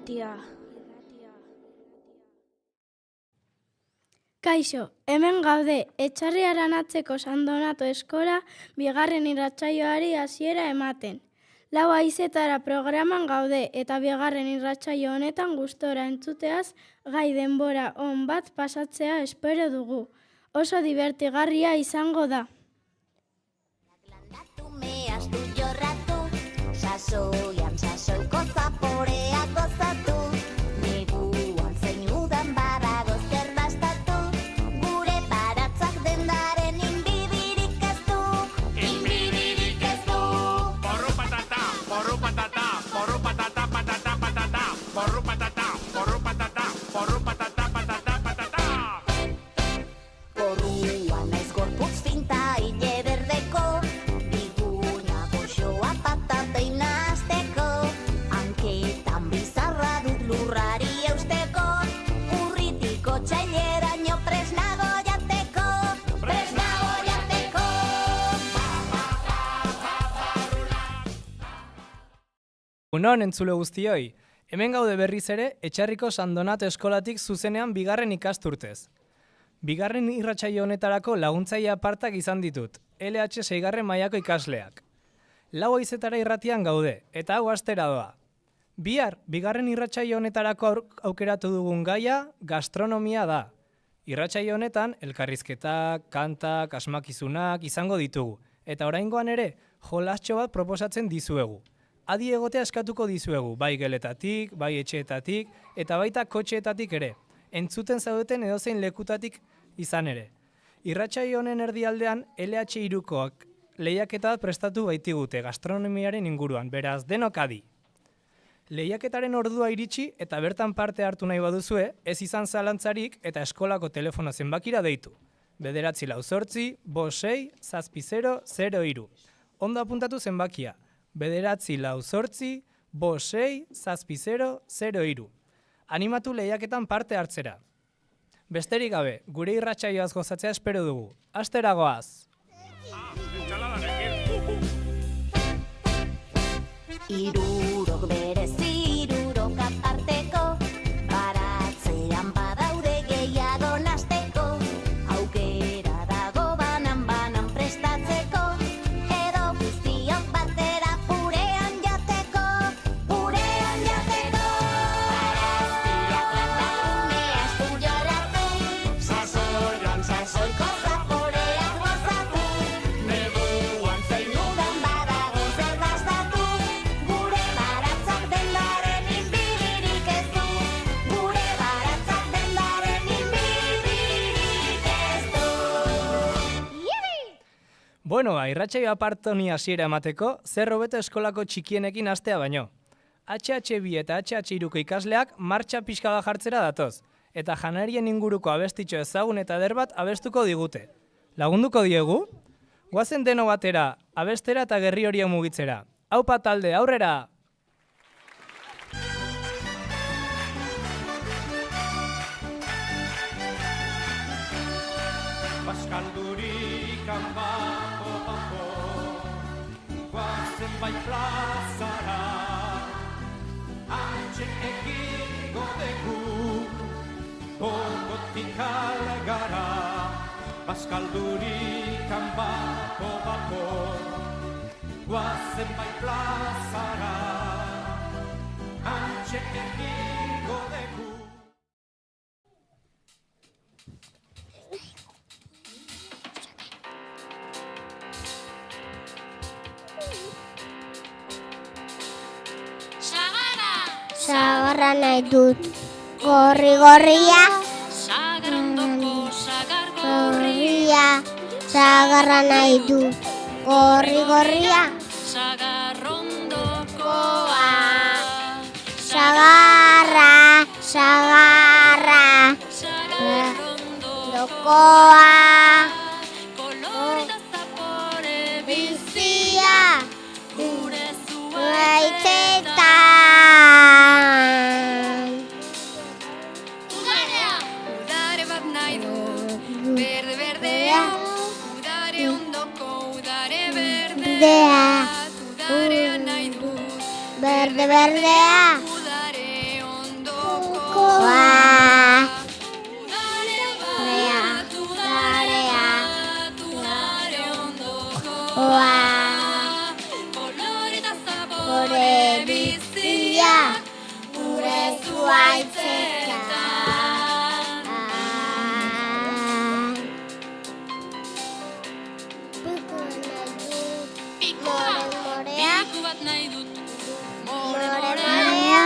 irratia. Kaixo, hemen gaude, Etxarri Aranatzeko San Donato eskola bigarren irratsaioari hasiera ematen. 4 haizetara programan gaude eta bigarren irratsaio honetan gustora entzuteaz gai denbora on bat pasatzea espero dugu. Oso divertigarria izango da. Sasoian sasoiko zaporea gozatu, neguan zein udan badago zer dastatu, gure baratzak dendaren inbidirik ez du, inbidirik ez du. Porru patata, porru patata, porru patata, patata, patata, porru patata, porru patata, porru patata, patata, patata. Porruan naiz gorputz finta ile berdeko, biguna goxoa patatein hasteko, hanketan bizarra dut lurrari eusteko, urritiko txaileraino presnago jateko, presnago jateko. Egunon entzule guztioi, hemen gaude berriz ere Etxarriko San Donato eskolatik zuzenean bigarren ikasturtez. Bigarren irratsaio honetarako laguntzaile apartak izan ditut, LH 6. mailako ikasleak. 4 haizetara irratian gaude, eta hau astera doa. Bihar, bigarren irratsaio honetarako aukeratu dugun gaia gastronomia da. Irratsaio honetan, elkarrizketak, kantak, asmakizunak izango ditugu, eta oraingoan ere, jolastxo bat proposatzen dizuegu. Adi egotea eskatuko dizuegu, bai geletatik, bai etxeetatik, eta baita kotxeetatik ere. Entzuten zaudeten edozein lekutatik izan ere. Irratsaio honen erdialdean LH 3koak lehiaketa bat prestatu baitigute gastronomiaren inguruan, beraz denok adi. Lehiaketaren ordua iritsi eta bertan parte hartu nahi baduzue, ez izan zalantzarik eta eskolako telefono zenbakira deitu. 948 56 0003. Ondo apuntatu zenbakia. 948 56 0003. Animatu lehiaketan parte hartzera. Besterik gabe, gure irratsaioaz gozatzea espero dugu. Astera goaz! Hirurok berezi, hirurok aparteko, baratzean badaude gehiago nasteko, aukera dago banan prestatzeko, edo guztiok batera purean jateko, purean jateko. Barazkiak landakumea estu jorratu, sasoian sasoiko zaporeak gozatu, neguan zein udan badago zer dastatu, gure baratzak dendaren inbidirik ez du, gure baratzak dendaren inbidirik ez du. Bueno, irratsaio apartoni hasiera emateko, zer hobeto eskolako txikienekin hastea baino. HH2 eta HH3ko ikasleak martxa pixka bat jartzera datoz, eta janarien inguruko abestitxo ezagun eta eder bat abestuko digute. Lagunduko diegu? Goazen deno batera, abestera eta gerri horiek mugitzera. Aupa talde, aurrera! Baskaldurik bako bako, guazen bai plazara, antxe egingo dugu, gogotik algara. Baskaldurik bako bako, guazen bai plazara, antxe egingo dugu. Sagarra nahi dut, gorri-gorria, gorria, sagarra nahi dut, gorri-gorria, sagarrondokoa, sagarra, sagarra, sagarrondokoa, kolore zapore bizia, gure zuaitzetan. Udare bat nahi dut, berde berdea, udare ondoko, udare berdea, udarea nahi dut, Berde berdea, udare Udare bat, udare ondoko. Kolore eta zapore bizia, gure zuaitzetan. Pikua, piku bat nahi dut. More morea,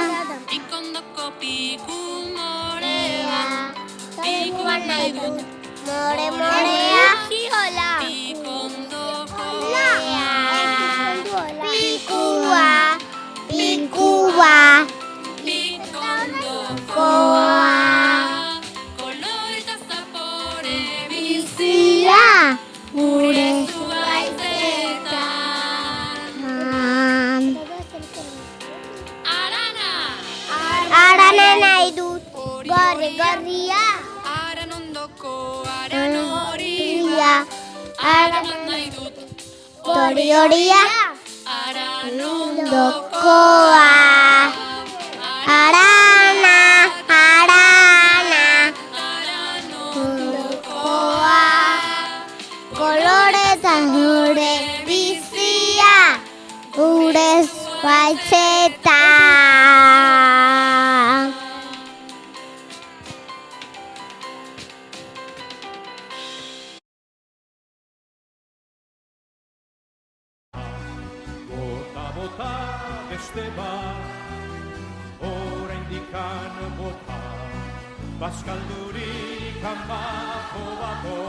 pikondoko piku more bat. Piku bat nahi dut. More morea, Pikondoko pikua, pikua, pikondoko. Kolore eta zapore bizia, bizia, gure zuaitzetan. Arana, Arana nahi dut, gorria, aran ondoko, aran hori ia, aran bat nahi dut. horia, Aran ondoko, dokoa. Arana, arana, aran ondoko. kolore eta gure bizia, gure zuaitzetan. Bota beste bat, oraindikan bota, baskaldurik kanbako bato,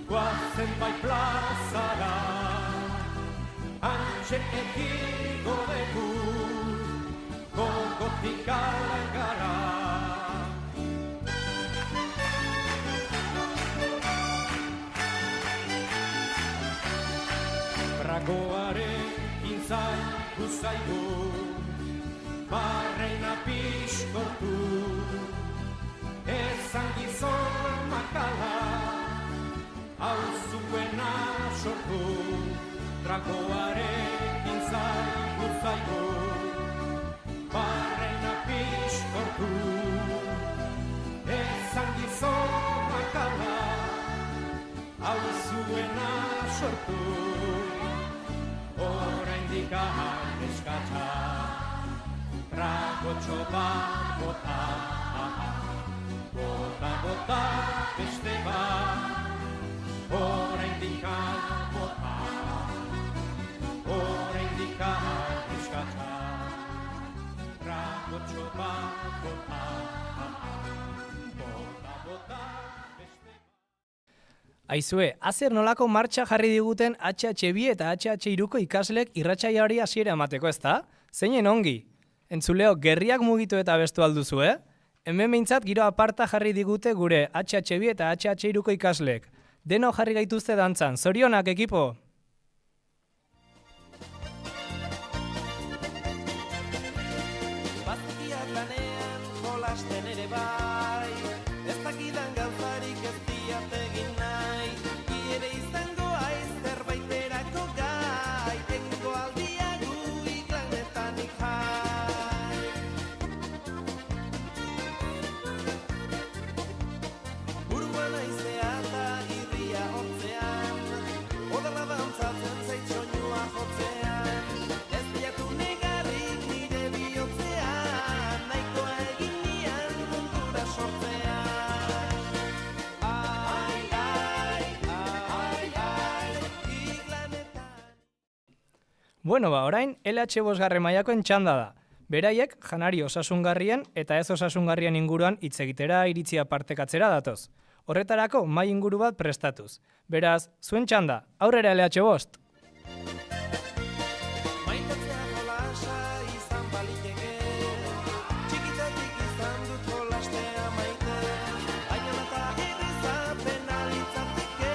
guazen bai plazara, antxe ekiko beku, gogotik algara. Bragoaren intzan guzaigu, barreina pixkortu, ezan gizon makala, hau zuena sortu. Bragoaren intzan guzaigu, barreina pixkortu, ezan gizon makala, hau zuena sortu. Oraindik eskatza, tragotxo bat bota, bota beste bat. Oraindik bota, oraindik eskatza, tragotxo bat bota, bota beste bat. Aizue, azer nolako martxa jarri diguten HH2 eta HH3ko ikaslek irratsaioari hasiera emateko, ezta? Zeinen ongi? Entzuleo, gerriak mugitu eta bestu alduzu, Hemen behintzat giro aparta jarri digute gure HH2 eta HH3ko ikaslek. Deno jarri gaituzte dantzan, zorionak ekipo! Bazkiak lanean jolasten ere bai, ez dakidan gauzarik ez diat egin nahi, ere izango aiz zerbaiterako gai, egingo aldiagu iklanetan jai. Buruan aizea eta irria hotzean, odala dantzatzen zait soinua jotzean, ez diatu negarrik nire bihotzean, nahikoa egin nian muntura sortzean. Ai, ai, ai, ai, iklanetan. Bueno, orain LH bosgarren mailakoen txanda da. Beraiek janari osasungarrien eta ez osasungarrien inguruan hitz egitera iritzia partekatzera datoz. Horretarako mai inguru bat prestatuz. Beraz, zuen txanda, aurrera LH bost! Maitatzea jolasa izan baliteke, txikitatik izan dut jolastea maite, baina eta errezapen alitzateke,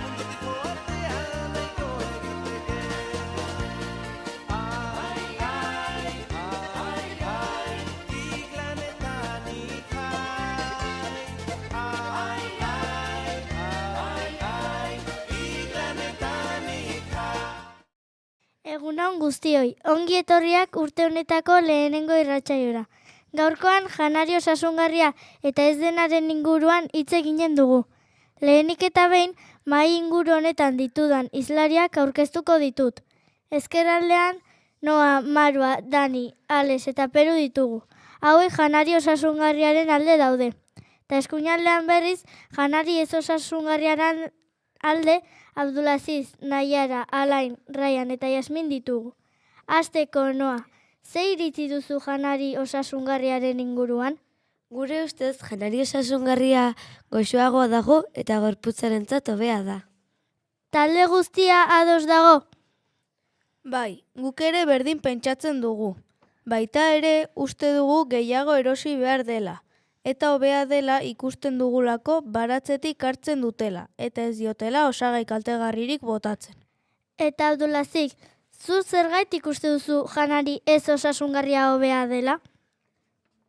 mundutiko artean nahiko egiteke. Ai, ai, ai, ai, iklanetan ikjai. Ai, ai, ai, ai, iklanetan ikjai. Egun on guztioi, ongi etorriak urte honetako lehenengo irratsaiora. Gaurkoan janari osasungarria eta ez denaren inguruan hitz eginen dugu. Lehenik eta behin, mahai inguru honetan ditudan hizlariak aurkeztuko ditut. Ezkerraldean, Noa, Marua, Dani, Ales eta Peru ditugu. Hauek janari osasungarriaren alde daude. Eta eskuinaldean berriz, janari ez osasungarriaren alde Abdulaziz, Naiara, Alain, Raian eta Yasmin ditugu. Hasteko, Noa, ze iritzi duzu janari osasungarriaren inguruan? Gure ustez, janari osasungarria goxoagoa dago eta gorputzarentzat hobea da. Talde guztia ados dago? Bai, guk ere berdin pentsatzen dugu. Baita ere uste dugu gehiago erosi behar dela. Eta hobea dela ikusten dugulako baratzetik hartzen dutela, eta ez diotela osagai kaltegarririk botatzen. Eta Abdulazik, zu zergaitik uste duzu janari ez osasungarria hobea dela?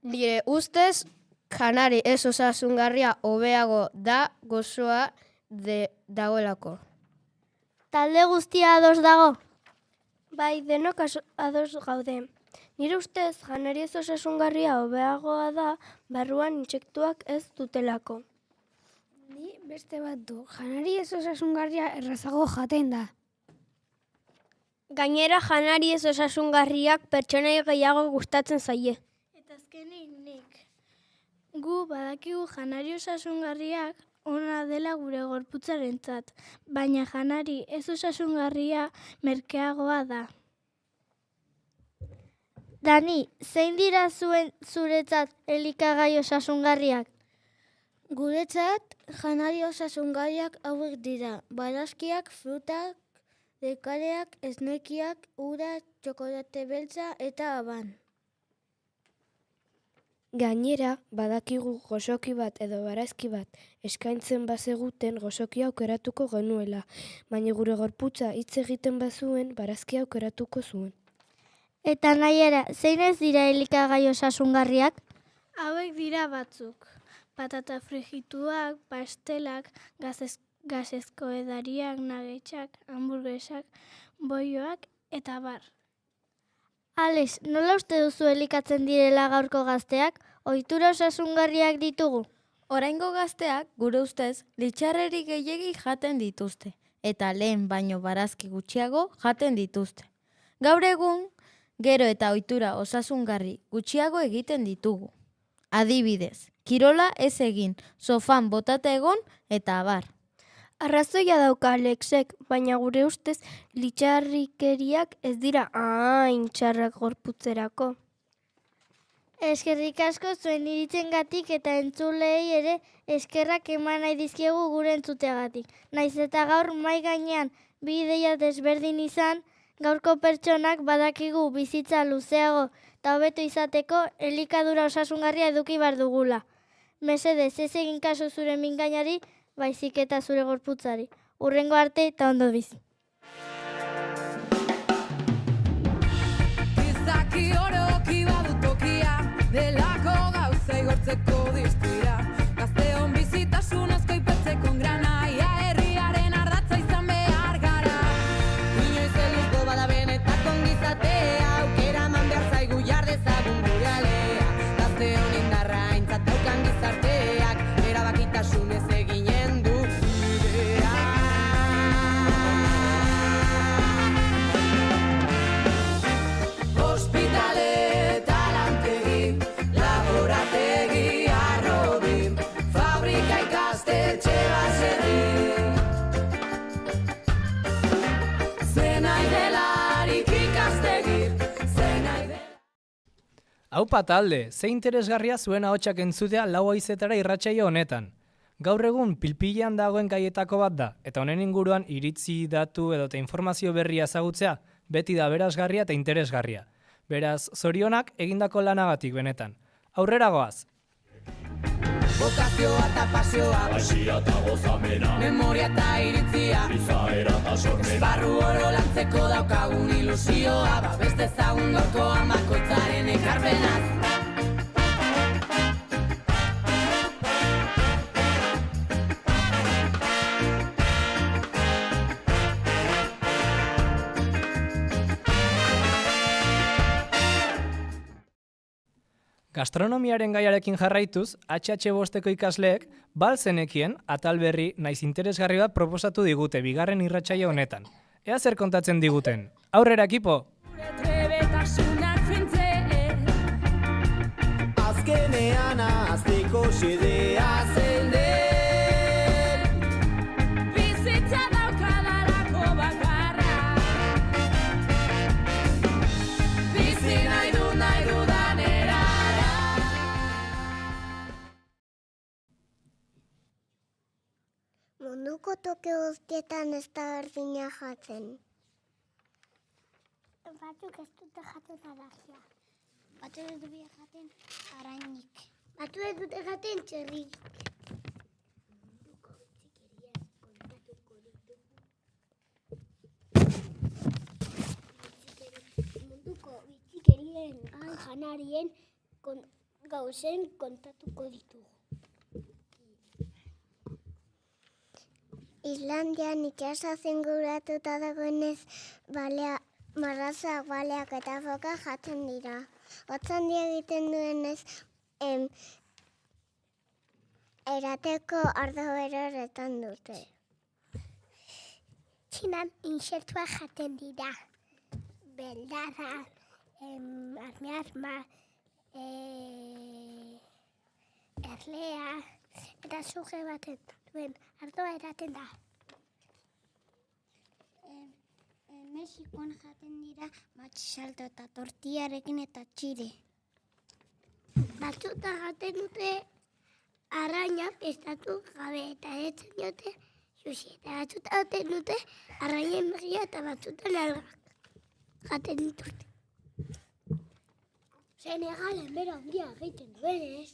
Nire ustez, janari ez osasungarria hobeago da gozoa dagoelako. Talde guztia ados dago? Bai, denok ados gaude. Nire ustez, janari ez osasungarria hobeagoa da, barruan intsektuak ez dutelako. Ni beste bat du, janari ez osasungarria errazago jaten da. Gainera, janari ez osasungarriak pertsonei gehiago gustatzen zaie. Eta azkenik nik. Gu badakigu janari osasungarriak ona dela gure gorputzarentzat, baina janari ez osasungarria merkeagoa da. Dani, zein dira zuretzat elikagai osasungarriak? Guretzat, janari osasungarriak hauek dira. Barazkiak, frutak, dekaleak, esnekiak, ura, txokolate beltza eta aban. Gainera, badakigu gozoki bat edo barazki bat eskaintzen bazeguten gozoki aukeratuko genuela, baina gure gorputza hitz egiten bazuen barazki aukeratuko zuen. Eta Naiara, zein ez dira elikagai osasungarriak? Hauek dira batzuk. Patata frigituak, pastelak, gazezko edariak, nagetxak, hamburguesak, boioak eta bar. Ales, nola uste duzu elikatzen direla gaurko gazteak? Ohitura osasungarriak ditugu? Oraingo gazteak, gure ustez, litxarreri gehiegi jaten dituzte, eta lehen baino barazki gutxiago jaten dituzte. Gaur egun, gero eta ohitura osasungarri gutxiago egiten ditugu. Adibidez, kirola ez egin, sofan botata egon eta abar. Arrazoia dauka Alexek, baina gure ustez litxarrikeriak ez dira hain txarrak gorputzerako. Eskerrik asko zuen iritzengatik eta entzulei ere eskerrak eman nahi dizkiegu gure entzuteagatik. Naiz eta gaur mai gainean bi ideia desberdin izan, gaurko pertsonak badakigu bizitza luzeago eta hobeto izateko elikadura osasungarria eduki behar dugula. Mesedez, ez egin kasu zure mingainari, baizik eta zure gorputzari. Hurrengo arte eta ondo bizi. Izaki oroki badutokia, delako gauza igortzeko distira. Gazteon bizitasunezko ipetzeko granaia, herriaren ardatza izan behar gara. Inoiz helduko bada benetako ongizatea, aukera eman behar zaigu jardezagun gure alea. Gazteon indarra aintzat daukan gizarteak, erabakitasunez eginen du bidea. Hospitale eta lantegi, laborategi arrobi, fabrika ikastetxe baserri. Zenai delarik ikastegi, zenai delarik. Aupa talde, ze interesgarria zuen ahotsak entzutea lau haizetara irratsaio honetan. Gaur egun pilpilean dagoen gaietako bat da, eta honen inguruan iritzi, datu edota informazio berria ezagutzea, beti da berazgarria eta interesgarria. Beraz, zorionak egindako lanagatik benetan. Aurrera goaz! Bokazioa eta pasioa, pasia eta gozamena, memoria eta iritzia, izaera eta sormena, esparru oro lantzeko daukagun ilusioa, babes dezagun gaurkoan bakoitzaren ekarpenaz. Gastronomiaren gaiarekin jarraituz, HH bosteko ikasleek balzenekien atal berri naiz interesgarri bat proposatu digute bigarren irratsaio honetan. Ea zer kontatzen diguten. Aurrera ekipo! Azkenean azteko xedea zen den. Bizitza daukadalako bakarra. Bizi nahi dudan erara. Munduko toki guztietan ez da berdina jaten. Batzuk ez dute jaten aragia. Batzuk ez dute jaten arainik. Batzuk ez dute jaten txerrik. Munduko bitxikerien janarien gauzen kontatuko ditugu. Islandian itxasa zinguratuta dagoenez marrazoak, baleak eta foka jaten dira. Hotzan egiten duenez erateko ardo beroretan dute. Txinan insektuak jaten dira. Beldada, armiarma, erlea, eta suge baten duen ardoa eraten da. Mexikoan jaten dira matxalto eta tortillarekin eta txire. Batzuta jaten dute arraina pestatu gabe eta etzen diote sushi. Eta batzuta jaten dute arrainen begia eta batzuta nalgak jaten dituzte. Senegalen bera handia egiten duenez,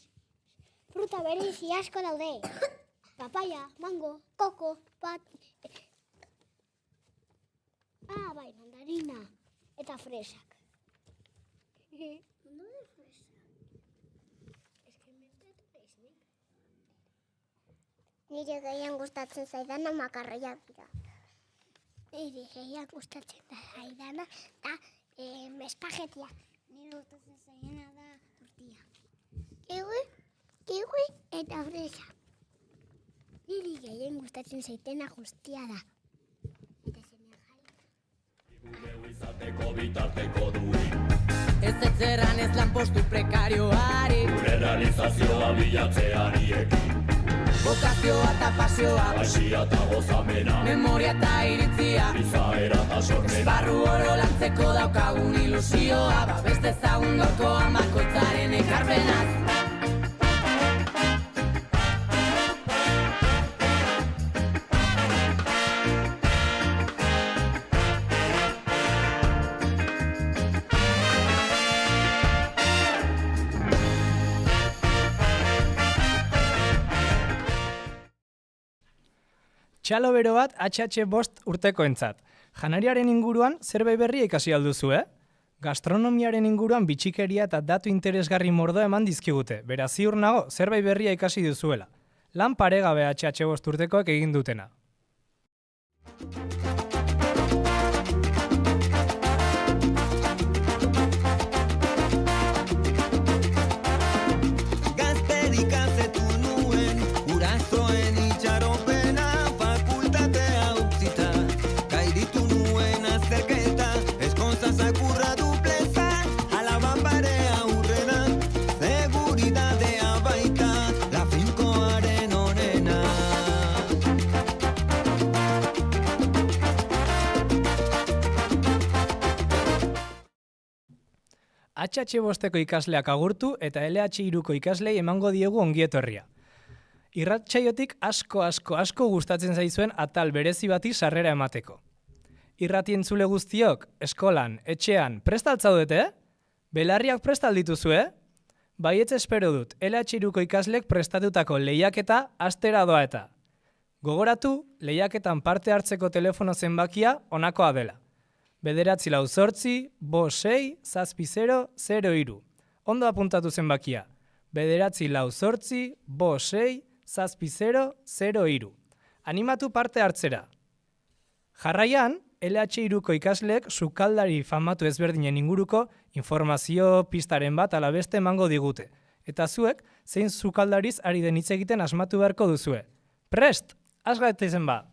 fruta berezi asko daude. Papaya, mango, koko, bai, mandarina eta fresak. No de fresa. Ez que mentatu naiz, Nire gehien gustatzen zaidana makarroiak dira. Nire gehien gustatzen zaidana da espagetiak. Nire gustatzen zaidana da tortilla. Kiwi eta fresa. Niri gehien gustatzen zaitena guztia da. Ez etzeran ez lanpostu prekarioari, Gure realizazioa bilatzeari ekin. bokazioa eta pasioa, Baixia eta gozamena, memoria eta iritzia, izaera eta sormena. esparru oro lantzeko daukagun ilusioa, babeste ezagun gaurkoan bakoitzaren ekarpenaz. Txalo bero bat HH bost urtekoentzat. Janariaren inguruan zerbait berria ikasi alduzu, Gastronomiaren inguruan bitxikeria eta datu interesgarri mordoa eman dizkigute. Beraz ziur nago zerbait berria ikasi duzuela. Lan paregabe HH bost urtekoek egin dutena. HH bosteko ikasleak agurtu eta LH iruko ikaslei emango diegu ongietorria. Irratsaiotik asko gustatzen zaizuen atal berezi bati sarrera emateko. Irrati entzule guztiok, eskolan, etxean, prest altzaudete? Belarriak prest aldituzue? Baietz espero dut, LH iruko ikaslek prestatutako lehiaketa astera doa eta. Gogoratu, lehiaketan parte hartzeko telefono zenbakia honakoa dela. 948-56-0003. Ondo apuntatu zenbakia. 948-56-0003. Animatu parte hartzera. Jarraian, LH3ko ikasleek sukaldari famatu ezberdinen inguruko informazio pistaren bat ala beste emango digute. Eta zuek, zein sukaldariz ari den hitz egiten asmatu beharko duzue. Prest! Az gaitezen ba!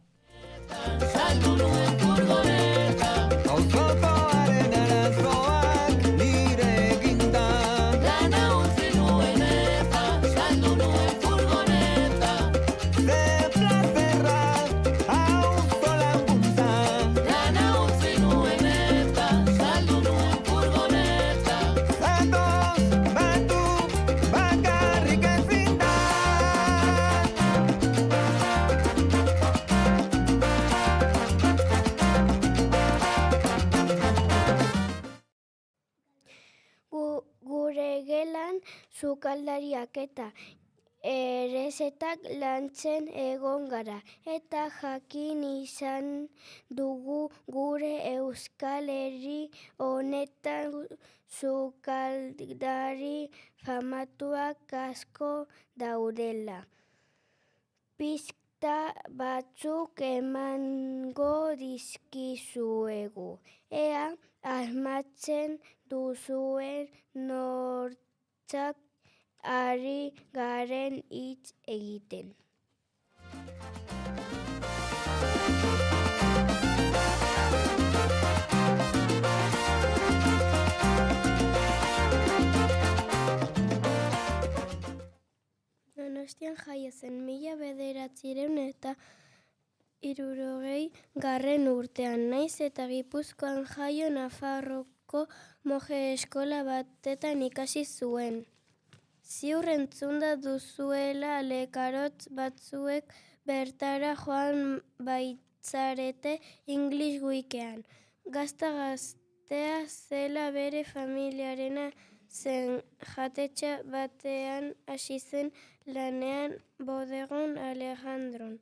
Gure gelan sukaldariak eta erezetak lantzen egon gara, eta jakin izan dugu gure Euskal Herri honetan sukaldari famatuak asko daudela. Pista batzuk emango dizkizuegu. Ea asmatzen duzuen nortzak ari garen hitz egiten. Donostian jaio zen 1960 urtean, naiz eta Gipuzkoan jaio Nafarroko moje eskola batetan ikasi zuen. Ziur entzunda duzuela lekarotz batzuek bertara joan baitzarete English Weekean. Gaztea zela bere familiarena zen jatetxe batean hasi zen lanean Bodegon Alejandron.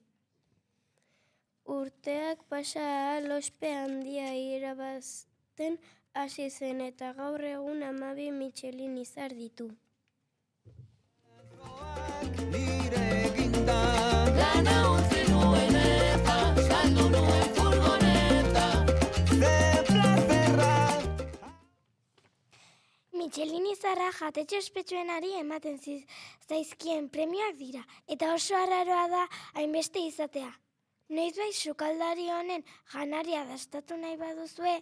Urteak pasa ahal ospe handia irabazten hasi zen eta gaur egun 12 Michelin izar ditu. Michelin izarra jatetxe ospetsuenari ematen zaizkien premioak dira, eta oso arraroa da hainbeste izatea. Noizbait sukaldari honen janaria dastatu nahi baduzue,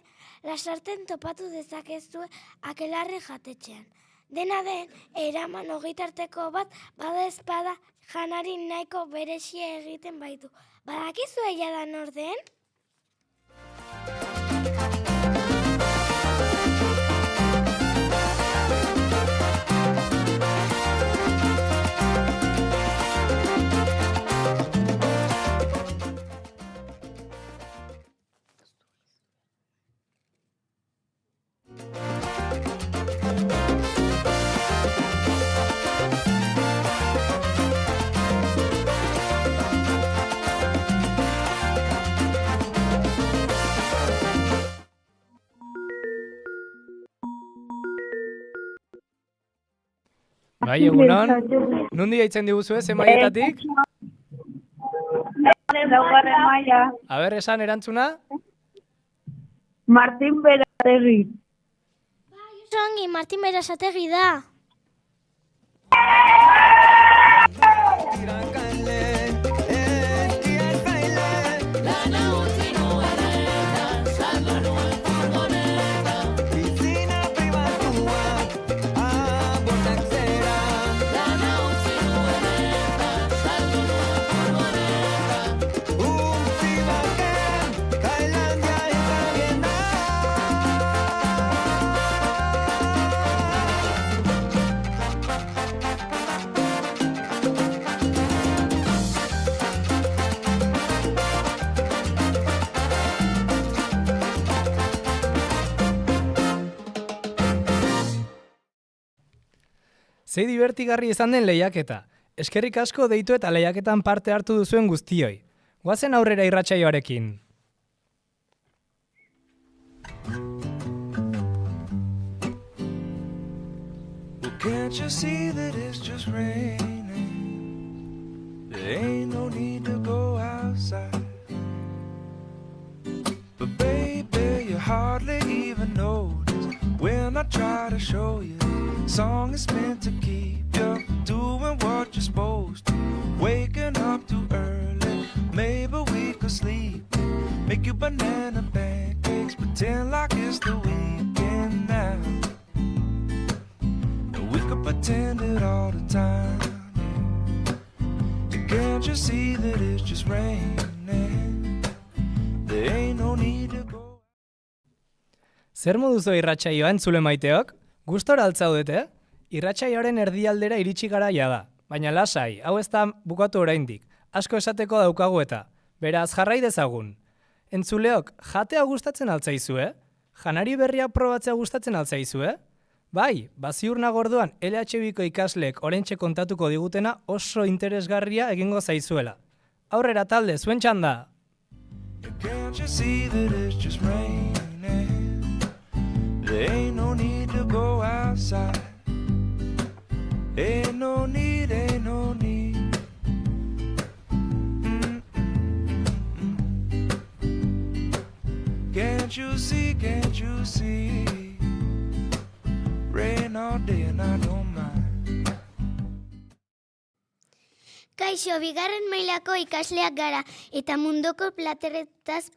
lasarten topatu dezakezue Akelarre jatetxean. Dena den, eraman ogitarteko bat bada ezpada janari nahiko berexia egiten baitu. Badakizue jada nor den? Bai, egunon, nundi haitzen diguzue, ze maietatik? Laugarren maila. A ber, esan erantzuna? Martin Berazategi. Zongi, Martin Berazategi da. Zei divertigarri izan den lehiaketa. Eskerrik asko deitu eta lehiaketan parte hartu duzuen guztioi. Goazen aurrera irratsaioarekin. Can't you see that it's just raining? There ain't no need to go outside. But baby, even notice when I try to show you. Song is meant to keep you doing what you're supposed to. Waking up too early, maybe we could sleep. Make you banana pancakes, pretend like it's the weekend now. And we could pretend it all the time. And can't you see that it's just raining? There ain't no need to go. Zer moduzo irratsaioa entzule maiteok? Gustora altzaudete? Irratsaioaren erdialdera iritsi gara jada. Baina lasai, hau ez da bukatu oraindik. Asko esateko daukagu eta. Beraz, jarrai dezagun. Entzuleok, jatea gustatzen altzaizue? Janari berria probatzea gustatzen altzaizue? Bai, baziur nago orduan LHBko ikasleek oraintxe kontatuko digutena oso interesgarria egingo zaizuela. Aurrera talde, zuen txanda! Can't you see that it's just raining? There ain't no need to go outside. Ain't no need, ain't no need. Can't you see, can't you see? Rain all day and I don't mind. Kaixo, bigarren mailako ikasleak gara eta munduko plateretaz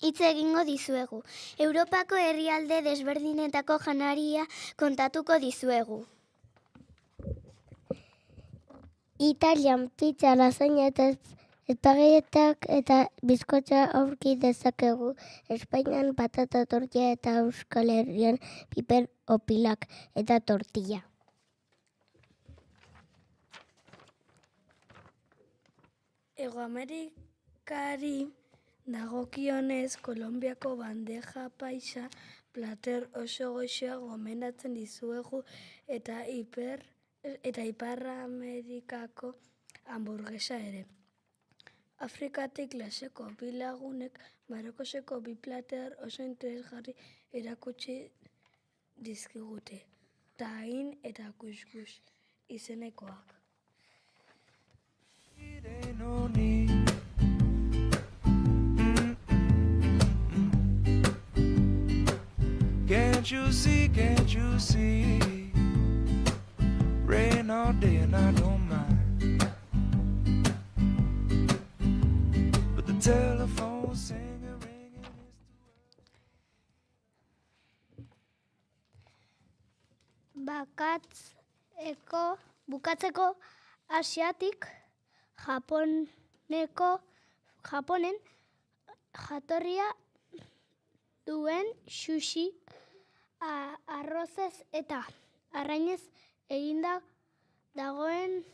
hitz egingo dizuegu. Europako herrialde desberdinetako janaria kontatuko dizuegu. Italian pizza, lasaña eta espagetak eta bizkotxa aurki dezakegu. Espainian patata tortilla eta Euskal Herrian piper opilak eta tortilla. Ego Amerikari dagokionez Kolonbiako bandeja paisa plater oso goxoa gomendatzen dizuegu eta Ipar Amerikako hamburguesa ere. Afrikatik laseko bi lagunek Marokoseko bi plater oso interesgarri erakutsi dizkigute. Tahin eta kuskus izenekoak. Ain't no need. Can't you see, can't you see? Rain all day and I don't mind. But the telephone singing, ringing is Bukatzeko Asiatik Japonen jatorria duen sushi arrozez eta arrainez eginda dagoen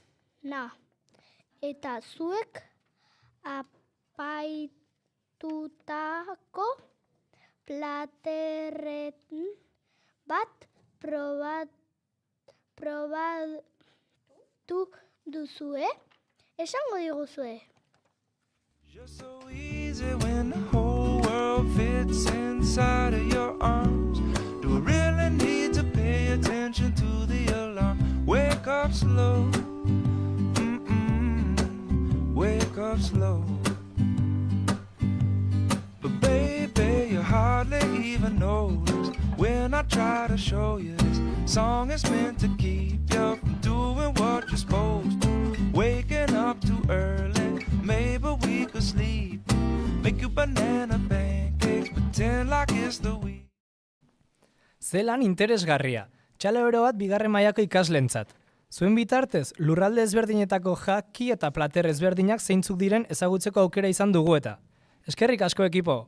eta zuek apaitutako platerren bat probatu duzue? Esango diguzue. just so easy when the whole world fits inside of your arms. Do we really need to pay attention to the alarm? Wake up slow. Wake up slow. But baby, you hardly even notice when I try to show you this song is meant to keep you from doing what you're supposed to. Waking up too early, maybe we could sleep. Make you banana pancakes, pretend like it's the week. Zelan interesgarria, txalo bat bigarren mailako ikaslentzat. Zuen bitartez, lurralde ezberdinetako jaki eta plater ezberdinak zeintzuk diren ezagutzeko aukera izan dugu eta. Eskerrik asko ekipo!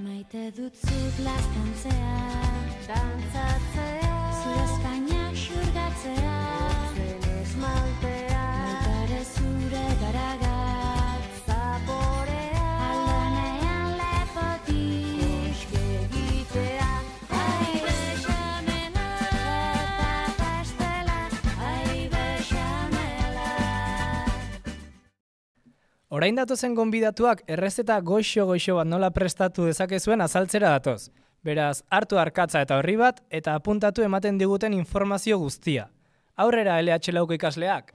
Maite dut zut laztantzea, dantzatzea, zure espainak xurgatzea, zen esmaltea, baitare zure garagat, zaporea, aldanean lepotik, koske egitea, ari bexamela, eta pastela, ari bexamela. Orain datozen gonbidatuak errezeta goxo bat nola prestatu dezakezuen azaltzera datoz. Beraz, hartu arkatza eta horri bat, eta apuntatu ematen diguten informazio guztia. Aurrera LH lauko ikasleak!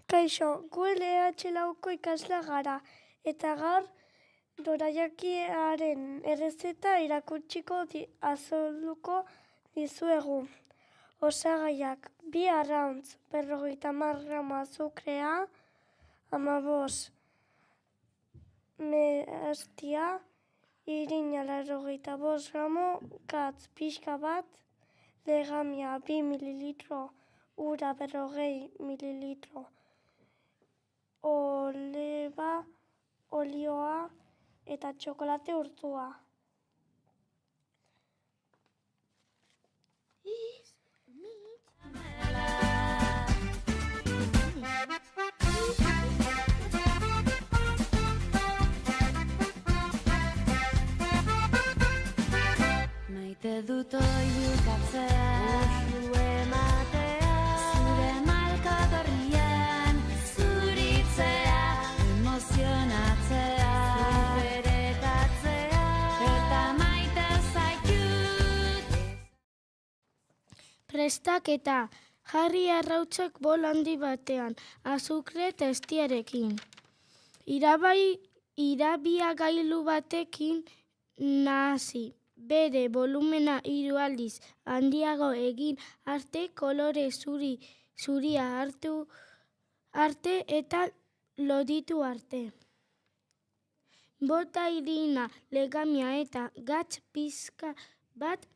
Kaixo, gu LH lauko ikasle gara, eta gaur dorajakiaren errezeta irakutsiko azalduko dizuegu. Osagaiak: 2 arrauntz, 50 gramo azukrea, 15 mehastia, irina 85 gramo, katz pixka bat, legamia 2 mililitro, ura 40 mililitro, oleba, olioa eta txokolate urtua. Maite dut oihukatzea, usu ematea, zure malkatorrian, zuritzea, emozionatzea, zuberetatzea, eta maite zaitut. Prestaketa: jarri arrautzak bol handi batean, azukre eta eztiarekin. Irabiagailu batekin nahasi. Bere volumena 3 aldiz handiago egin arte, kolore zuria hartu arte eta loditu arte. Bota irina, legamia eta gatz pizka bat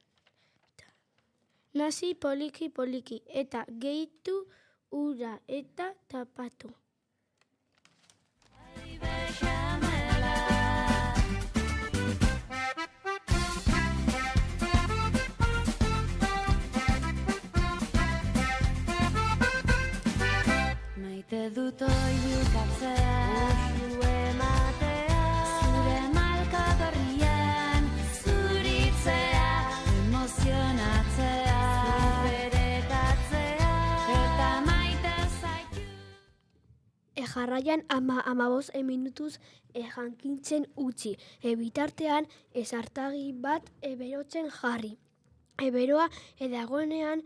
nahasi poliki eta gehitu ura eta tapatu. Maite dut oihukatzea, usu ematea, zure malkatorrian, zuritzea, emozionatzea, zuberetatzea, eta maite zaitut. Jarraian 15 minutuz jankintzen utzi. Bitartean ezartagi bat berotzen jarri. Beroa dagoenean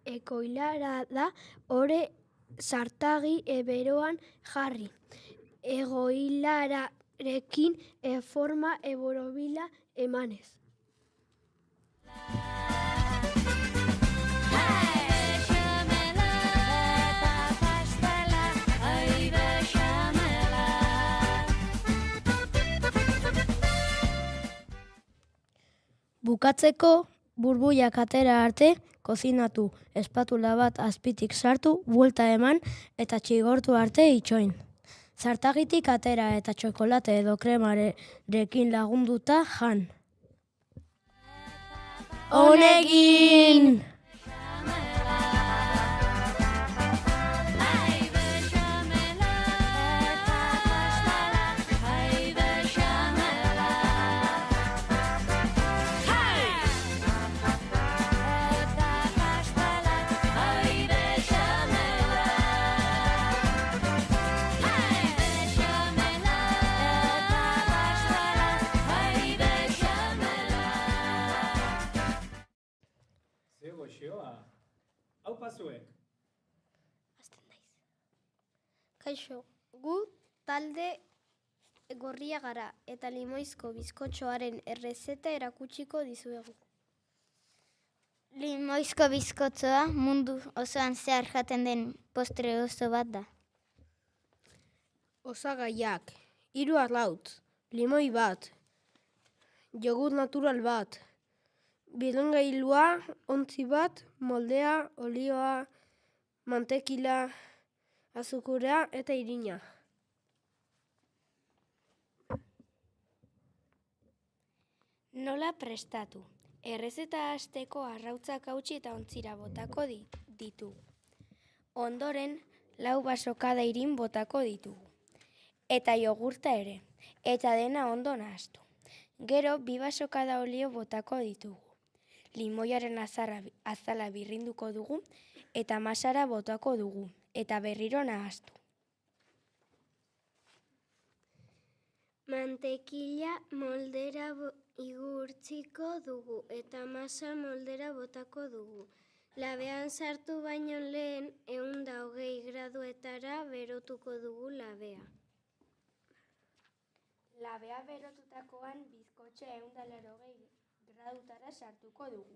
ekoilara da ore zartagi beroan jarri. Egoilararekin forma borobila emanez. Bukatzeko, burbuiak atera arte, kozinatu, espatula bat azpitik sartu, buelta eman eta txigortu arte itxoin. Zartagitik atera eta txokolate edo kremarekin lagunduta jan. Honegin! Kaixo, gu talde gorria gara eta limoizko bizkotxoaren errezeta erakutsiko dizuegu. Limoizko bizkotxoa mundu osoan zehar jaten den postre oso bat da. Osagaiak: 3 arrautz, limoi bat, jogur natural bat, bilengailua, ontzi bat, moldea, olioa, mantekila, azukurea eta irina. Nola prestatu? Errezeta hasteko arrautzak hautsi eta ontzira botako ditugu. Ondoren, 4 basokada irin botako ditugu. Eta jogurta ere, eta dena ondo nahastu. Gero, 2 basokada olio botako ditugu. Limoiaren azala birrinduko dugu, eta masara botako dugu, eta berriro nahastu. Mantekila moldera igurtziko dugu eta masa moldera botako dugu. Labean sartu baino lehen 120 graduetara berotuko dugu labea. Labea berotutakoan bizkotxe 180 gradutara sartuko dugu.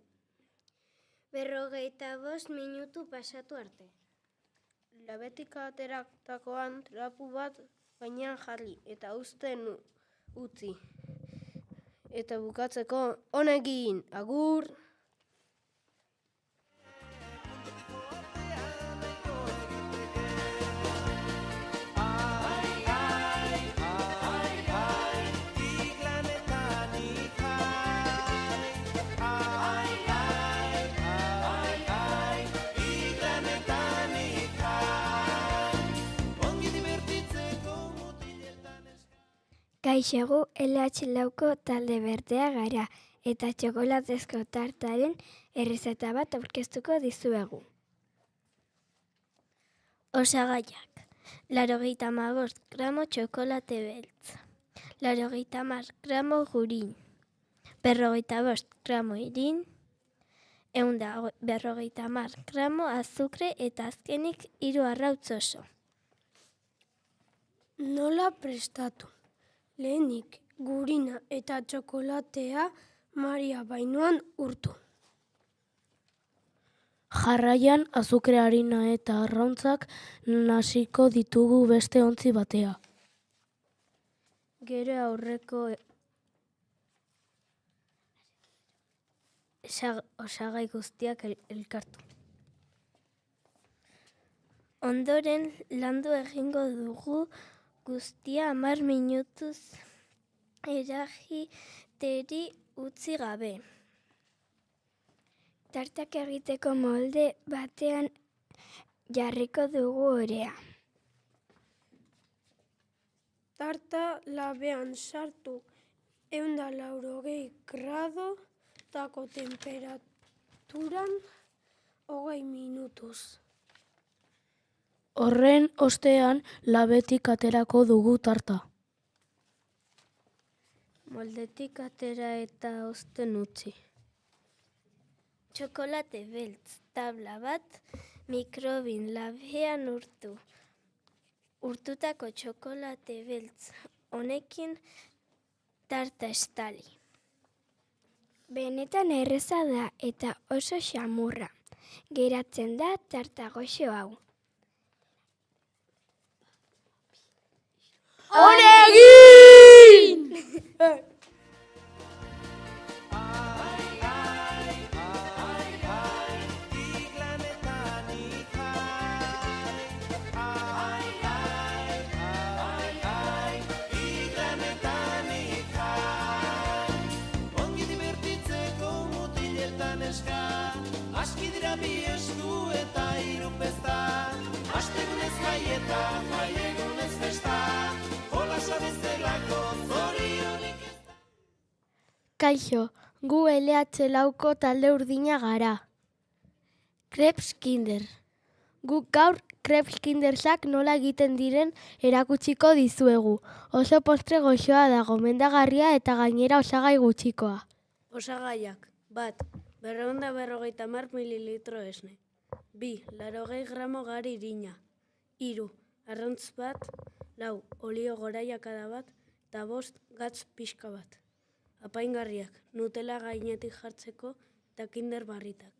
45 minutu pasatu arte. Labetik ateratakoan trapu bat gainean jarri eta uzten utzi. Eta bukatzeko honekin, agur! Kaixo, LH lauko talde berdea gara eta txokolatezko tartaren errezeta bat aurkeztuko dizuegu. Osagaiak: 85 gramo txokolate beltz, 80 gramo gurin, 45 gramo irin, 150 gramo azukre eta azkenik 3 arrautz oso. Nola prestatu? Lehenik gurina eta txokolatea Maria bainuan urtu. Jarraian azukre harina eta arrauntzak nasiko ditugu beste ontzi batea. Gero aurreko osagai guztiak elkartu. Ondoren landu egingo dugu guztia 10 minutuz eragiteri utzi gabe. Tartak egiteko molde batean jarriko dugu orea. Tarta labean sartu 180 gradotako temperaturan 20 minutuz. Horren ostean labetik aterako dugu tarta. Moldetik atera eta osten utzi. Txokolate beltz tabla bat mikrobin labean urtu. Urtutako txokolate beltz honekin tarta estali. Benetan erreza da eta oso xamurra. Geratzen da tarta goxo hau. Honegin! Ongi divertitzeko mutiletan eska, aski dira bi esku eta 3 pesta, astegunez jaieta, jaiegunez festa, jolasa bezalako zorionik ez da. Kaixo, gu LH lauko talde urdina gara. Krebs Kinder. Guk gaur Krebs Kindersak nola egiten diren erakutsiko dizuegu. Oso postre goxoa da, gomendagarria eta gainera osagai gutxikoa. Osagaiak: 1. 250 mililitro esne. 2. 80 gramo gari irina. 3. Arrantz bat. 4. Olio goraiakada bat. Eta 5. Gatz pixka bat. Apaingarriak: Nutella gainetik jartzeko eta Kinder barritak.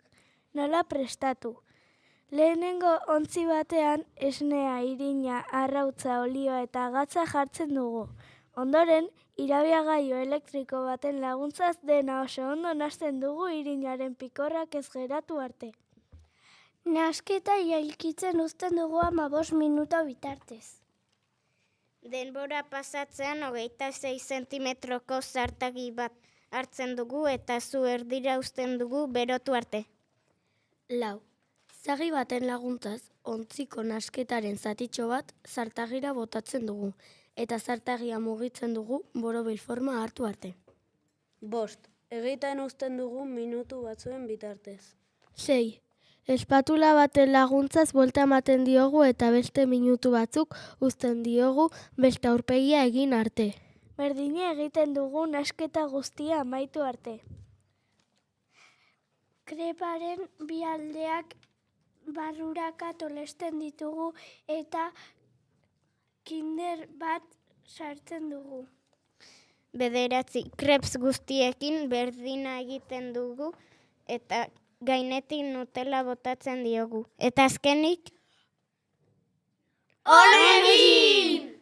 Nola prestatu? Lehenengo ontzi batean esnea, irina, arrautza, olioa eta gatza jartzen dugu. Ondoren, irabiagailu elektriko baten laguntzaz dena oso ondo nahasten dugu irinaren pikorrak ez geratu arte. Nahasketa jailkitzen uzten dugu 15 minutu bitartez. Denbora pasatzean 26 zentimetroko zartagi bat hartzen dugu eta zu erdira uzten dugu berotu arte. 4. Zagi baten laguntzaz, ontziko nasketaren zatitxo bat zartagira botatzen dugu, eta zartagia mugitzen dugu borobil forma hartu arte. 5. Egiten uzten dugu minutu batzuen bitartez. 6. Espatula baten laguntzaz buelta ematen diogu eta beste minutu batzuk uzten diogu beste aurpegia egin arte. Berdina egiten dugu nasketa guztia amaitu arte. Kreparen bi aldeak barruraka tolesten ditugu eta kinder bat sartzen dugu. 9. Kreps guztiekin berdina egiten dugu eta gainetik Nutella botatzen diogu. Eta azkenik... Onegin!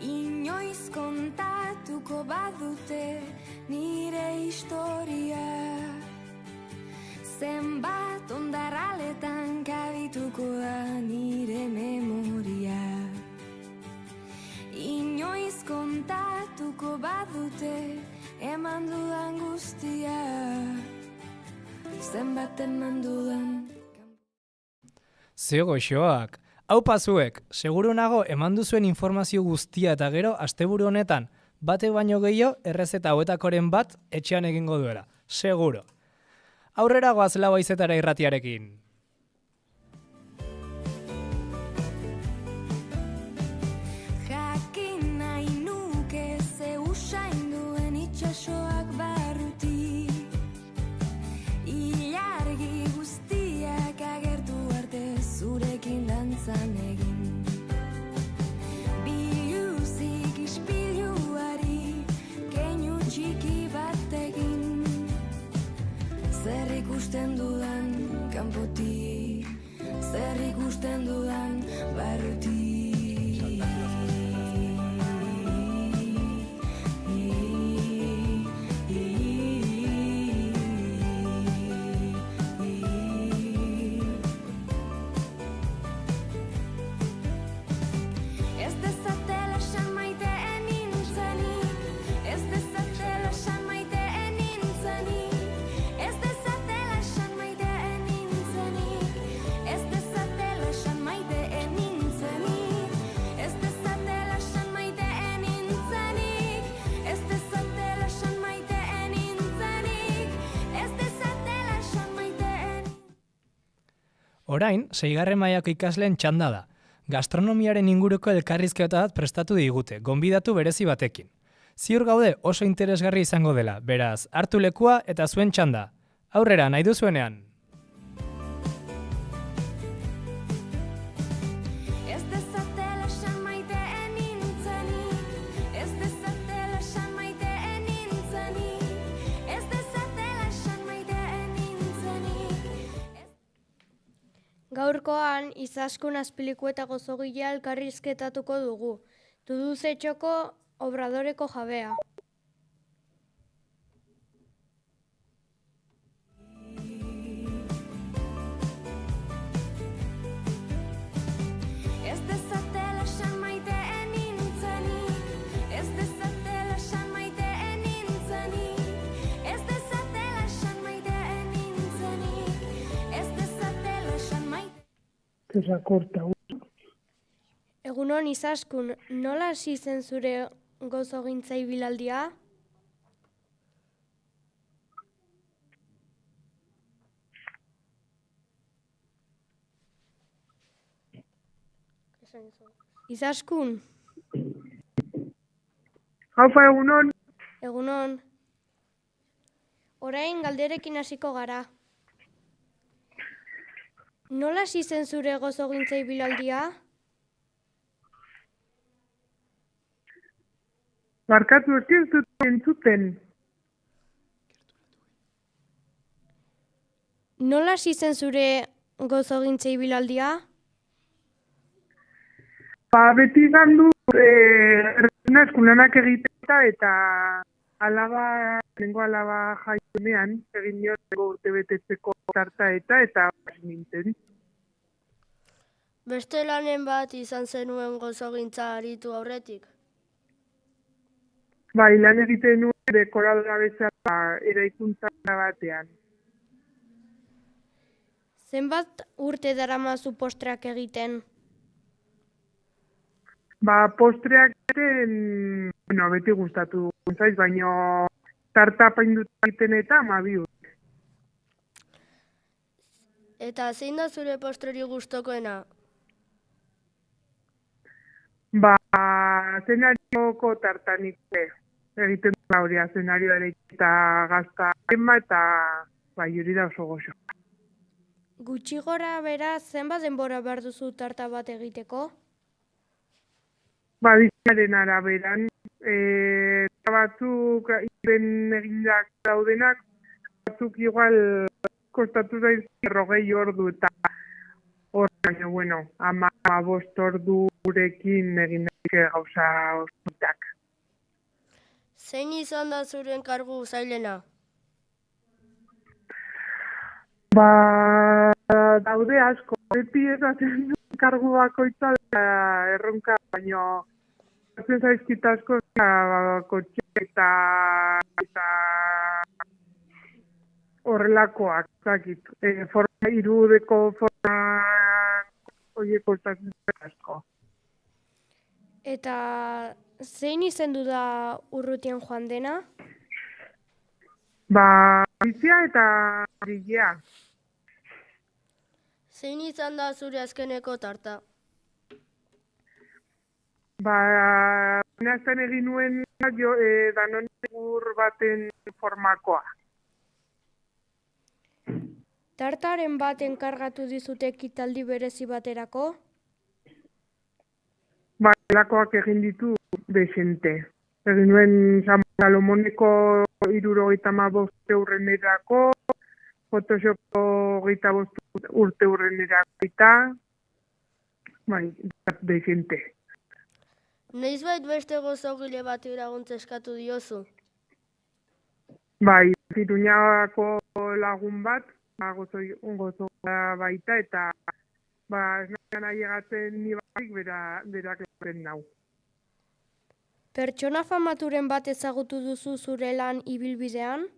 Inoiz kontatuko badute nire historia, zenbat ondarraletan kabituko da nire memoria. Inoiz kontatuko badute eman dudan guztia, zenbat eman dudan. Zeo goxoak, hau pazuek, seguru nago eman duzuen informazio guztia eta gero asteburu honetan bate baino gehiago errezeta hauetakoren bat etxean egingo duela, seguro. Aurrera goaz Lau Haizetara irratiarekin. Jakin nahi nuke ze usain duen itxasoak barruti, ilargi guztiak agertu arte zurekin dantzan egin. Biluzik ispiluari keinu txiki bat egin, zer ikusten dudan kanpotik, zer ikusten dudan barrutik. Ez dezatela esan maiteen nintzenik, ez dezatela esan maiteen nintzenik, ez dezatela esan maiteen nintzenik, ez dezatela esan maiteen nintzenik, ez dezatela esan maiteen nintzenik, ez dezatela esan maiteen nintzenik, ez dezatela esan maiteen. Orain, 6. mailako ikasleen txanda da. Gastronomiaren inguruko elkarrizketa bat prestatu digute, gonbidatu berezi batekin. Ziur gaude oso interesgarri izango dela, beraz, hartu lekua eta zuen txanda. Aurrera, nahi duzuenean. Ez dezatela esan maiteen nintzenik, ez dezatela esan maiteen nintzenik, ez dezatela esan maiteen nintzenik. Gaurkoan, Izaskun Azpilikueta gozogilea elkarrizketatuko dugu. Tuduze txoko obradoreko jabea. Ez dezatela esan maiteen nintzenik, ez dezatela esan maiteen nintzenik, ez dezatela esan maiteen nintzenik, ez dezatela esan maiteen. Que se acorta. Egunon Izaskun, nola hasi zen zure gozogintza ibilaldia? Izaskun. Haupa egunon. Egunon. Orain galderekin hasiko gara. Nola hasi zen zure gozogintza ibilaldia? Barkatu ez dut entzuten. Nola hasi zen zure gozogintza ibilaldia? Beti izan du eskulanak egiteta eta Nengo alaba jaionean, egin nion urte betetzeko tarta eta nintzen. Beste lanen bat izan zenuen gozogintza aritu aurretik? Bai, lan egiten nuen dekoradora bezala eraikuntza batean. Zenbat urte daramazu postreak egiten? Postreak egiten, beti gustatu zaiz, baino tarta apainduta egiten eta 12 urte. Eta zein da zure postreri gustokoena? Zenarioko tartanik egiten dut hori, zenarioa eta gazta ema eta hori da oso goxo. Gutxi gora bera zenbat denbora behar duzu tarta bat egiteko? Dizinaren araberan, batzuk iben egindak daudenak, batzuk igual kostatu zaiz 20 ordu eta baina, 15 ordurekin egin gauza ospitak. Zein izan da zure enkargu zailena? Daude asko, beti ezaten enkargu bakoitza erronka, baino batzen zaizkit asko kotxe eta horrelakoak, zakit. Irudeko forma horieko zaten asko. Eta zein izendu da urrutien joan dena? Bizia eta gilea. Zein izan da zure azkeneko tarta? Nazten egin nuen danon egur baten formakoa. Tartaren bat enkargatu dizute ekitaldi berezi baterako? Elakoak egin ditu desente. Egin nuen San Salomoneko 75 urrenerako, Photoshopko 25 urte urrenerako eta desente. Noizbait beste gozogile bat laguntza eskatu diozu? Iruñako lagun bat, gozoa baita eta ez nahi egatzen ni batik berak lehen nau. Pertsona famaturen bat ezagutu duzu zure lan ibilbidean?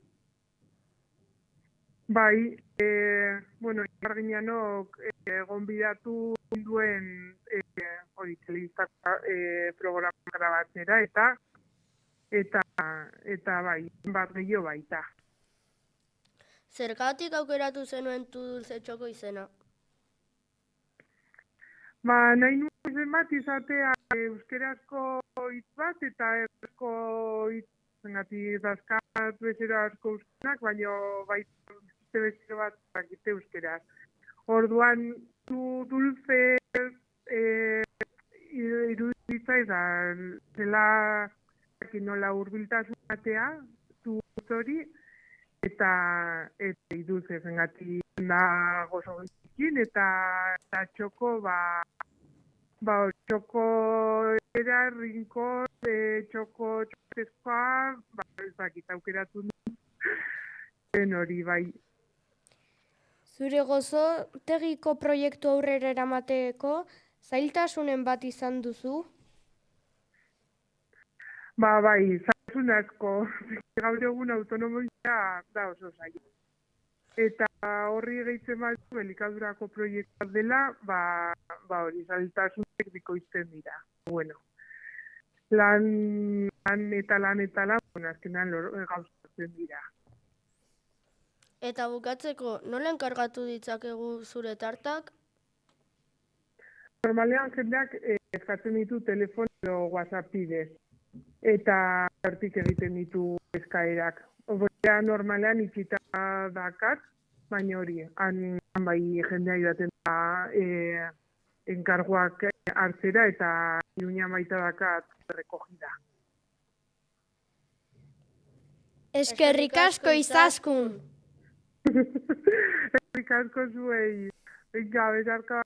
Ibarginanok gonbidatu duen telebistako programa grabatzera eta bat gehiago baita. Zergatik aukeratu zenuen Tu Dulce Txoko izena? Nahi nuen zen bat izatea euskerazko hitz bat eta errazko hitz zengatik dazkat bezero asko euskerak, baina baita bezero bat zakite euskeraz. Orduan, Tu Dulce iruditzaiz zela nola hurbiltasun batea, Tu hori, eta idulze zengatik da gozo guztikin, eta txoko, txoko era, rinkor, txoko txotezkoa, ezakit aukeratu den hori, bai. Zure gozotegiko proiektu aurrera eramateko, zailtasunen bat izan duzu? Zailtasun asko. Gaur egun autonomoia da oso zaila. Eta horri gehitzen baltu elikadurako proiektuak dela, hori zailtasun tekniko izten dira. Lan eta azkenan gauzatzen dira. Eta bukatzeko, nola enkargatu ditzakegu zure tartak? Normalean jendeak eskatzen ditu telefono edo WhatsApp bidez. Eta hartik egiten ditu eskaerak. Normalean itxita dakat, baina hori, han jendea idaten da enkarguak hartzera eta Iruña baita dakat rekogida. Eskerrik asko izaskun! Eskerrik asko zuei, bezarka.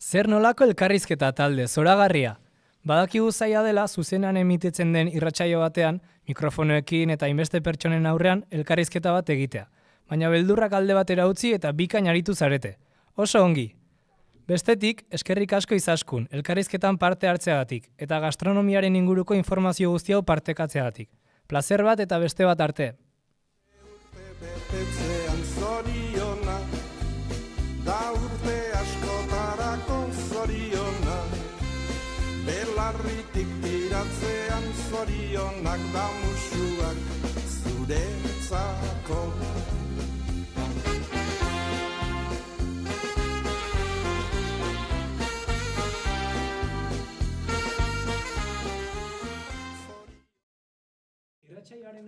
Zer nolako elkarrizketa talde, zoragarria. Badakigu zaila dela zuzenan emititzen den irratsaio batean, mikrofonoekin eta hainbeste pertsonen aurrean elkarrizketa bat egitea. Baina beldurrak alde batera utzi eta bikain aritu zarete. Oso ongi. Bestetik, eskerrik asko izaskun, elkarrizketan parte hartzeagatik, eta gastronomiaren inguruko informazio guzti hau partekatzeagatik. Plazer bat eta beste bat arte. Betetzean zoriona, da urte askotarako zoriona, belarritik tiratzean zorionak da musuak zuretzako.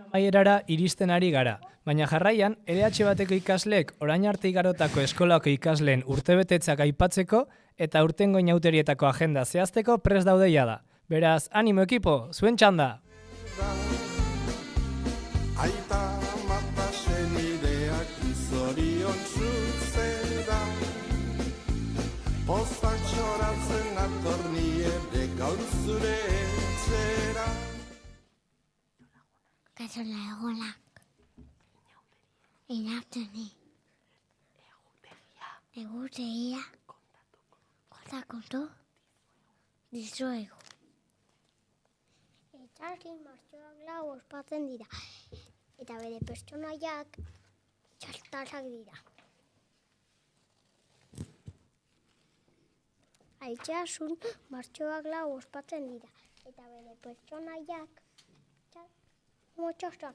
Amaierara iristen ari gara, baina jarraian LH bateko ikasleek orain arte igarotako eskolako ikasleen urtebetetzeak aipatzeko eta urtengo inauterietako agenda zehazteko prest daude jada. Beraz, animo ekipo, zuen txanda! Aita mata senideak zorion zutzera, postak txoratzen atorni ere gaur zure etxera. Kasola egolak. Inauteni. Egutegia. Kontakontu. Dizuegu. Etxarri martxoak lau ospatzen dira. Eta bere pertsonaiak txartarrak dira. Aitxasun martxoak lau ospatzen dira. Eta bere pertsonaiak motxostak.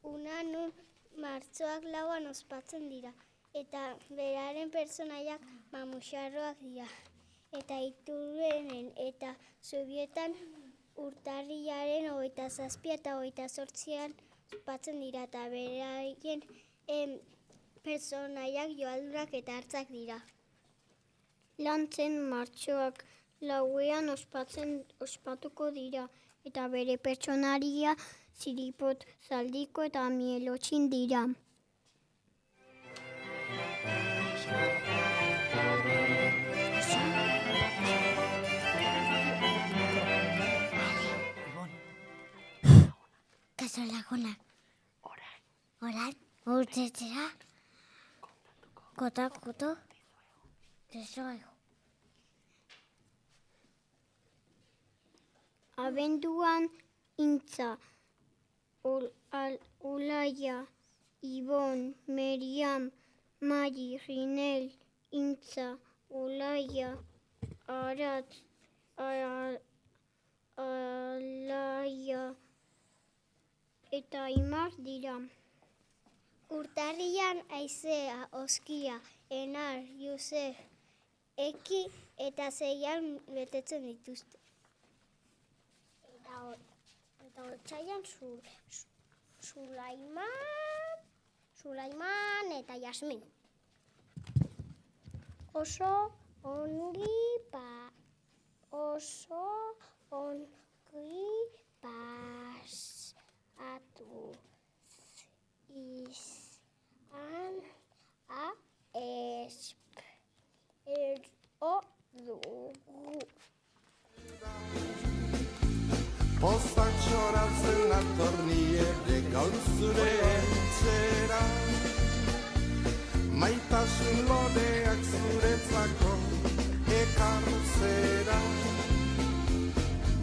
Unanun martxoak lauan ospatzen dira, eta beraren pertsonaiak mamuxarroak dira. Eta Iturrenen eta Zubietan urtarrilaren 27 eta 28an ospatzen dira, eta beraien pertsonaiak joaldurak eta hartzak dira. Lantzen martxoak lauean ospatuko dira, eta bere pertsonaria ziripot, zaldiko eta mielotxin dira. Kaso lagunak. Oran, urtetzera. Kotakuto. Desoego. Abenduan Intza, Olaia, Ibon, Meriam, Mari, Rinel, Intza, Olaia, Arat, Alaia eta Aimar dira. Urtarrian Aizea, Oskia, Enar, Iusef, Eki eta Zeian betetzen dituzte. Eta otsaian Sulaiman eta Jasmin. Oso ongi pasatu izan dugu. Postak txoratzen atorni ere gaur zure etxera, maitasun loreak zuretzako ekartzera,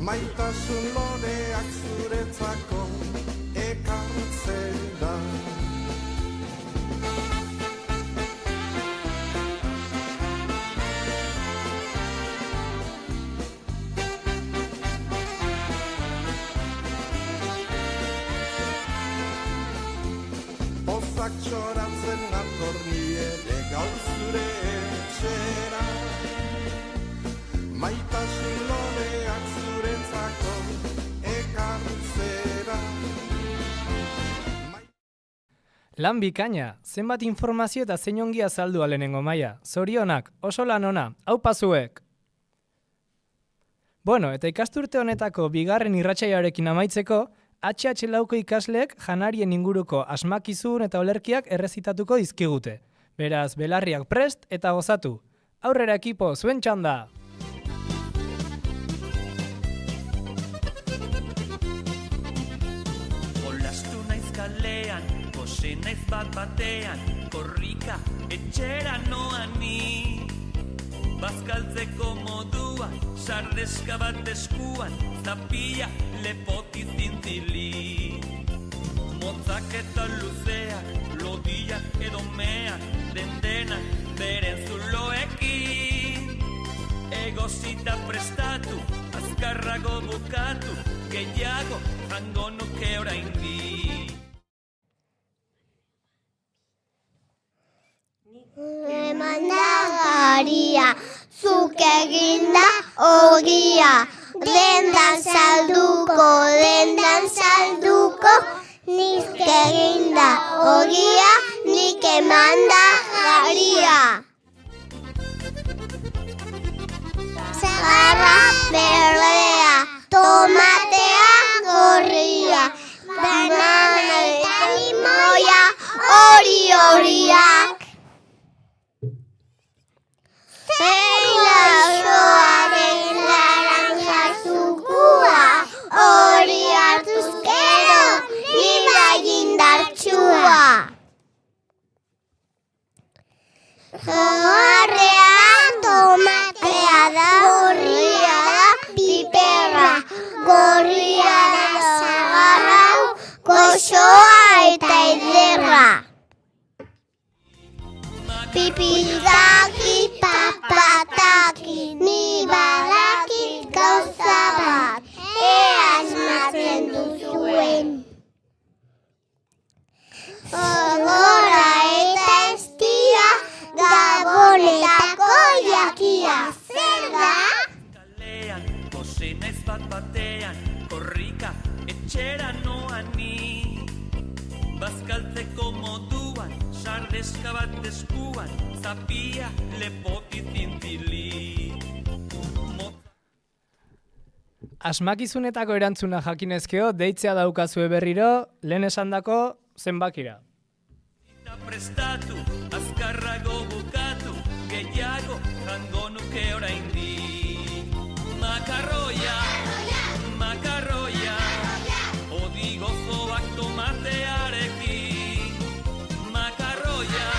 maitasun loreak zuretzako ekartzera. Pozak txoratzen atorni ere gaur zure etxera, maitasun loreak zuretzako ekartzera. Lan bikaina, zenbat informazio eta zein ongi azaldu lehenengo maila. Zorionak, oso lan ona, aupa zuek! Bueno, eta ikasturte honetako bigarren irratsaioarekin amaitzeko, HH lauko ikasleek janarien inguruko asmakizun eta olerkiak errezitatuko dizkigute. Beraz, belarriak prest eta gozatu. Aurrera ekipo, zuen txanda! Olastu naiz kalean, gose naiz bat batean, korrika etxera noa ni. Bazkaltzeko moduan, sardeska bat eskuan, zapia lepoti zintzili. Motzak eta luzeak, lodiak edo meak, dendenak beren zuloekin. Egosita prestatu, azkarrago bukatu, gehiago jango nuke oraindik. Emandaria, zuk eginda ogia, dendan salduko, nik eginda ogia, nik emandaria. Zagarra berdea, tomatea gorria, banana eta limoia, horiak. Zein osoaren laranja zukua, hori hartuz gero, nima gindartxua. Zagarrea tomatea da, gorria da piperra, gorria da zagarrau, goxoa eta ederra. Pipitaki, papataki, ni badaki gauza bat, ea asmatzen duzuen. Ogorra eta estia, gabonetako jakia, zer da? Kalean, gose naiz bat batean, korrika etxera noa ni. Bazkaltzeko moduan, sardeska bat eskuan, zapia lepoti zintzili. Asmakizunetako erantzuna jakinezkeo, deitzea daukazue berriro, lehen esandako zenbakira. Prestatu, azkarrago bukatu, gehiago jango nuke oraindik. Makarroia, makarroia, odi gozoak tomatearekin. Makarroia,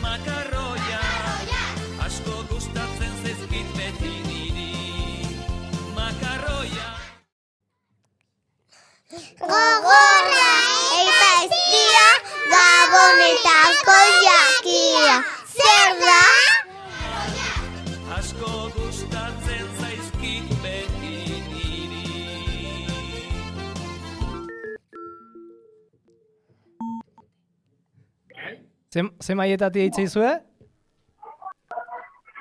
makarroia, asko gustatzen zaizkit beti niri. Makarroia. Gogorra eta estia, gabonetako jakia, zer da? Asko gustatzen zaizkit beti niri. Ze maietatik eitzeizue?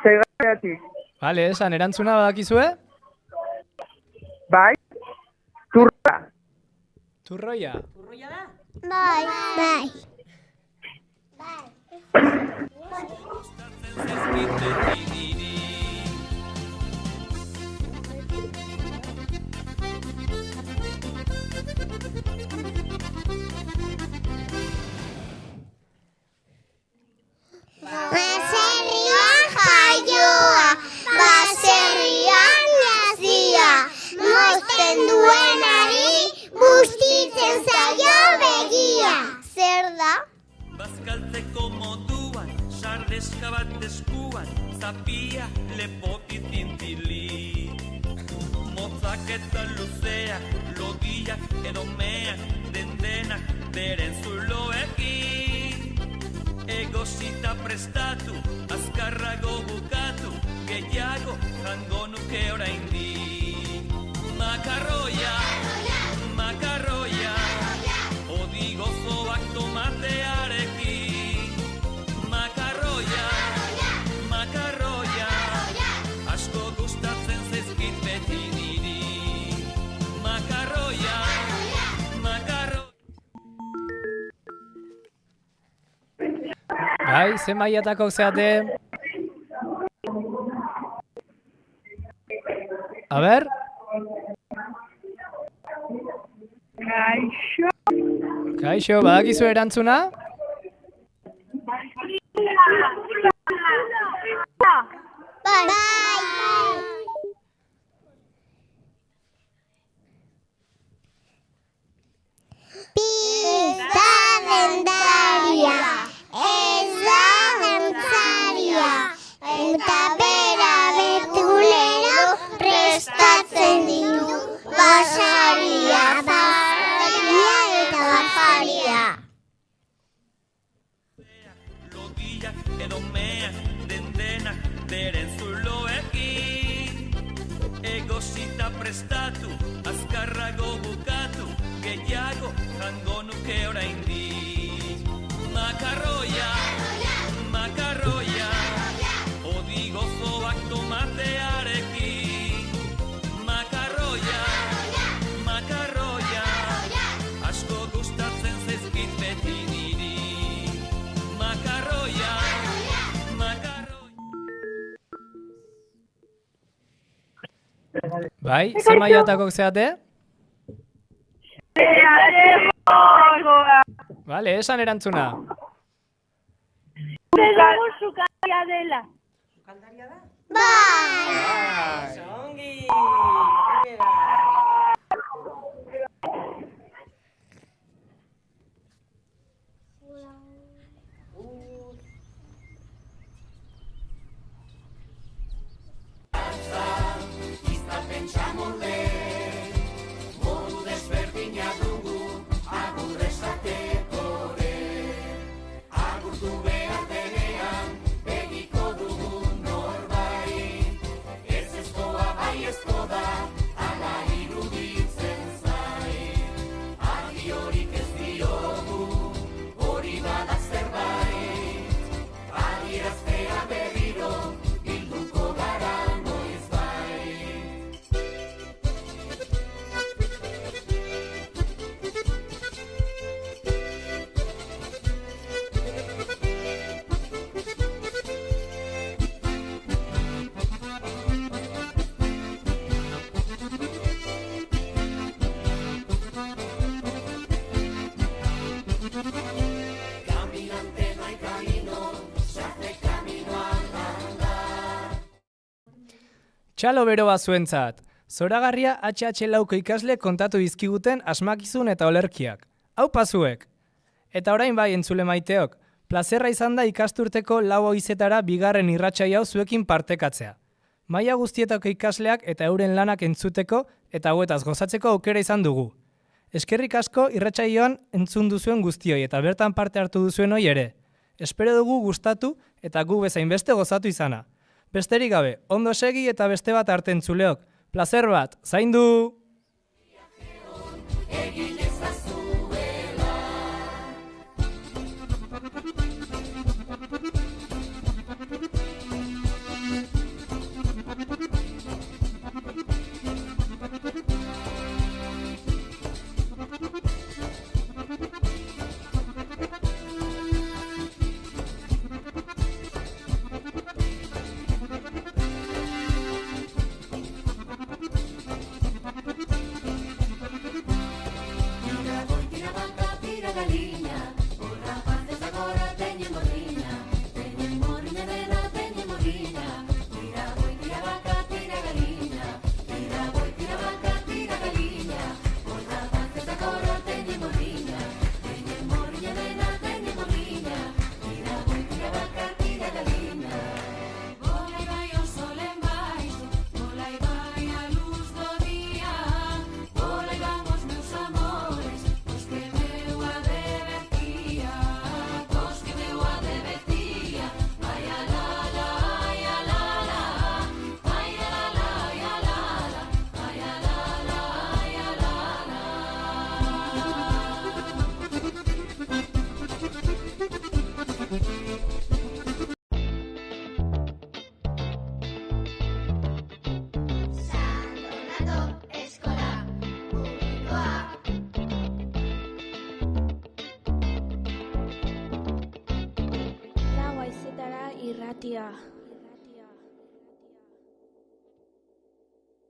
Zeigarriatik. Bale, esan, erantzuna badakizue? Bai, turra. Turroia. Bai. Baserrian jaioa, baserrian nazia, mozten duenari, bustitzen zaio begia. Zer da? Bazkaltzeko moduan, sardeska bat eskuan, zapia lepoti zintzili. Motzak eta luzeak, lodiak edo meak, dendenak beren zuloekin. Egosita prestatu, azkarrago bukatu, gehiago jango nuke oraindik. Makarroia, makarroia, odi gozoak tomatearekin. Makarroia, makarroia, asko gustatzen zaizkit beti niri. Makarroia, makarroia. Bai, ze mailatako zeate? A ber? Kaixo, badakizu erantzuna? Bai. Pista dendaria, ez da dantzaria, eta bera betulero prestatzen ditu basaria, basaria eta basaria. Lodiak edo meak dendenak beren zuloekin, egosita prestatu, azkarrago bukatu, gehiago jango nuke oraindik. Makarroia, makarroia, odi gozoak tomatearekin. Makarroia, makarroia, asko gustatzen zaizkit beti niri. Makarroia, Bai, zer mailatakok zeate? Vale, esan erantzuna. Sukaldaria dela. Sukaldaria da? Bai! Ongi! Modu desberdina dugu, agur esateko agurtu behar denean, begiko dugu norbait. Ez ezkoa bai ezko da, ala iruditzen zait. Argi horik ez diogu, hori bada zerbait. Adieraztea berriro, bilduko gara noizbait. Caminante no hay camino, se hace camino al andar. Txalo bero bazuentzat. Zoragarria HH lauko ikasle kontatu dizkiguten asmakizun eta olerkiak. Hau pazuek! Eta orain bai entzule maiteok, plazerra izan da ikasturteko 4 goizetara bigarren irratsaio hau zuekin partekatzea. Maila guztietako ikasleak eta euren lanak entzuteko eta hauetaz gozatzeko aukera izan dugu. Eskerrik asko irratsaioan entzun duzuen guztioi eta bertan parte hartu duzuen hoi ere. Espero dugu gustatu eta gu bezain beste gozatu izana. Besterik gabe, ondo segi eta beste bat arte entzuleok. Plazer bat, zaindu! Egin ezazuela. irratia.